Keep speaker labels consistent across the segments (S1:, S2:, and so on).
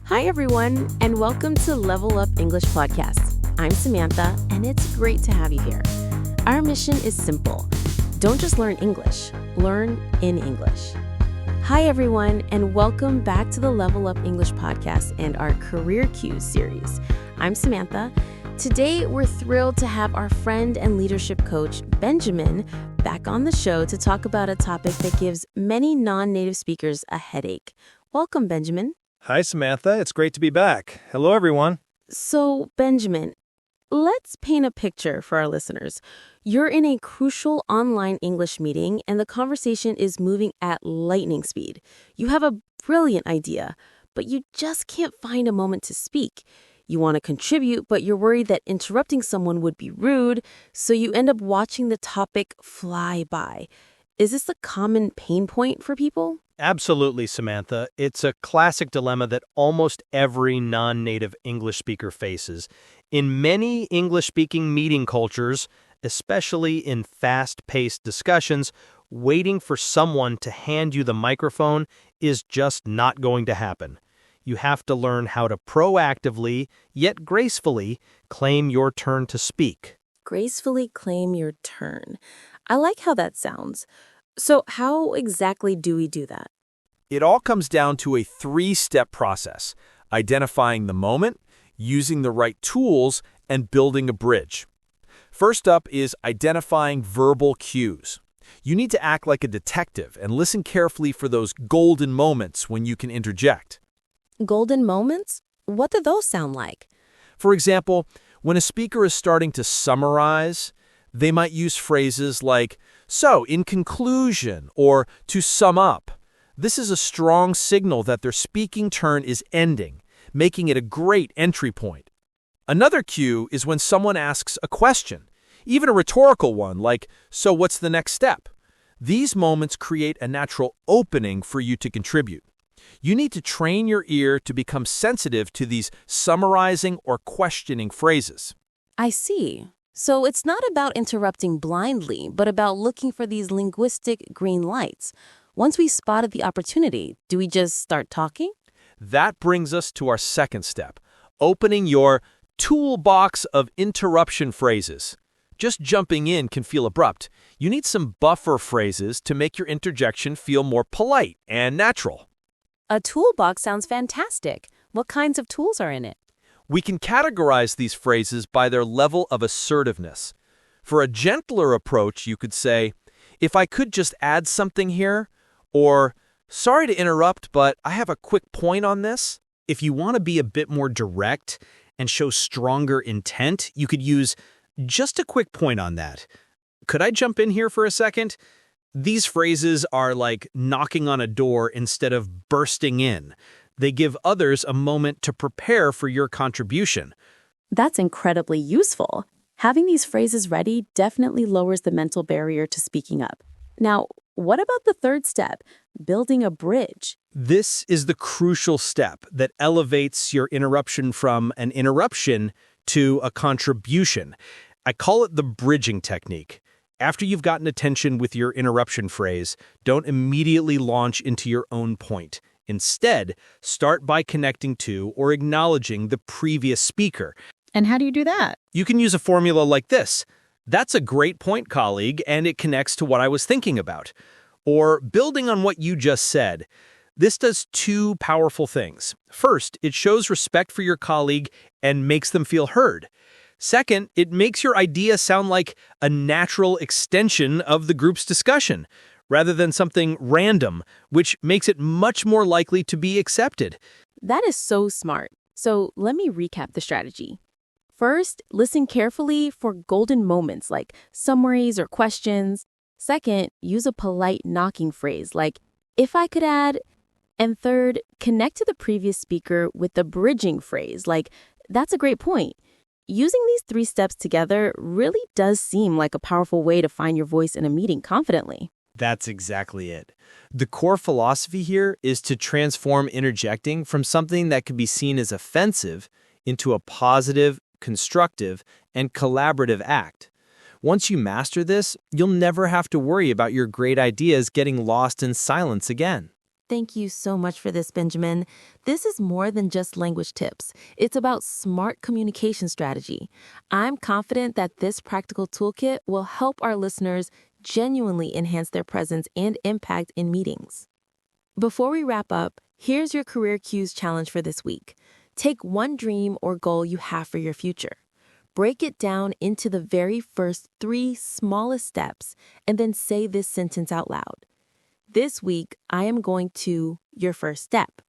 S1: Hi, everyone, and welcome to Level Up English Podcast. I'm Samantha, and it's great to have you here. Our mission is simple. Don't just learn English, learn in English. Hi, everyone, and welcome back to the Level Up English Podcast and our Career Cues series. I'm Samantha. Today, we're thrilled to have our friend and leadership coach, Benjamin, back on the show to talk about a topic that gives many non-native speakers a headache. Welcome, Benjamin.
S2: Hi, Samantha. It's great to be back. Hello, everyone.
S1: So, Benjamin, let's paint a picture for our listeners. You're in a crucial online English meeting, and the conversation is moving at lightning speed. You have a brilliant idea, but you just can't find a moment to speak. You want to contribute, but you're worried that interrupting someone would be rude, so you end up watching the topic fly by. Is this a common pain point for people?
S2: Absolutely, Samantha. It's a classic dilemma that almost every non-native English speaker faces. In many English-speaking meeting cultures, especially in fast-paced discussions, waiting for someone to hand you the microphone is just not going to happen. You have to learn how to proactively, yet gracefully, claim your turn to speak.
S1: Gracefully claim your turn. I like how that sounds. So how exactly do we do that?
S3: It all comes down to a three-step process: identifying the moment, using the right tools, and building a bridge. First up is identifying verbal cues. You need to act like a detective and listen carefully for those golden moments when you can interject.
S1: Golden moments? What do those sound like?
S3: For example, when a speaker is starting to summarize, they might use phrases like, "So, in conclusion," or "to sum up." This is a strong signal that their speaking turn is ending, making it a great entry point. Another cue is when someone asks a question, even a rhetorical one like, "So what's the next step?" These moments create a natural opening for you to contribute. You need to train your ear to become sensitive to these summarizing or questioning phrases.
S1: I see. So it's not about interrupting blindly, but about looking for these linguistic green lights. Once we spotted the opportunity, do we just start talking?
S3: That brings us to our second step, opening your toolbox of interruption phrases. Just jumping in can feel abrupt. You need some buffer phrases to make your interjection feel more polite and natural.
S1: A toolbox sounds fantastic. What kinds of tools are in it?
S3: We can categorize these phrases by their level of assertiveness. For a gentler approach, you could say, "If I could just add something here," or "Sorry to interrupt, but I have a quick point on this."
S4: If you want to be a bit more direct and show stronger intent, you could use "just a quick point on that. Could I jump in here for a second?" These phrases are like knocking on a door instead of bursting in. They give others a moment to prepare for your contribution.
S1: That's incredibly useful. Having these phrases ready definitely lowers the mental barrier to speaking up. Now, what about the third step, building a bridge?
S4: This is the crucial step that elevates your interruption from an interruption to a contribution. I call it the bridging technique. After you've gotten attention with your interruption phrase, don't immediately launch into your own point. Instead, start by connecting to or acknowledging the previous speaker.
S5: And how do you do that?
S4: You can use a formula like this. "That's a great point, colleague, and it connects to what I was thinking about." Or, "Building on what you just said." This does two powerful things. First, it shows respect for your colleague and makes them feel heard. Second, it makes your idea sound like a natural extension of the group's discussion, rather than something random, which makes it much more likely to be accepted.
S1: That is so smart. So let me recap the strategy. First, listen carefully for golden moments like summaries or questions. Second, use a polite knocking phrase like, "If I could add." And third, connect to the previous speaker with the bridging phrase like, "That's a great point." Using these three steps together really does seem like a powerful way to find your voice in a meeting confidently.
S4: That's exactly it. The core philosophy here is to transform interjecting from something that could be seen as offensive into a positive, constructive, and collaborative act. Once you master this, you'll never have to worry about your great ideas getting lost in silence again.
S1: Thank you so much for this, Benjamin. This is more than just language tips. It's about smart communication strategy. I'm confident that this practical toolkit will help our listeners genuinely enhance their presence and impact in meetings. Before we wrap up, here's your Career Cues challenge for this week. Take one dream or goal you have for your future. Break it down into the very first 3 smallest steps, and then say this sentence out loud. This week, I am going to your first step.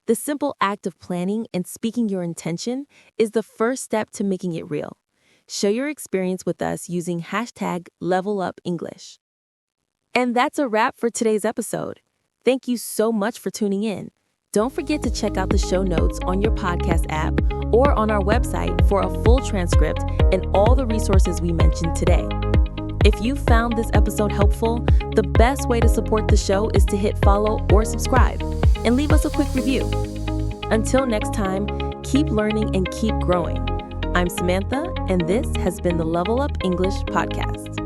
S1: The simple act of planning and speaking your intention is the first step to making it real. Share your experience with us using #LevelUpEnglish. And that's a wrap for today's episode. Thank you so much for tuning in. Don't forget to check out the show notes on your podcast app or on our website for a full transcript and all the resources we mentioned today. If you found this episode helpful, the best way to support the show is to hit follow or subscribe and leave us a quick review. Until next time, keep learning and keep growing. I'm Samantha, and this has been the Level Up English Podcast.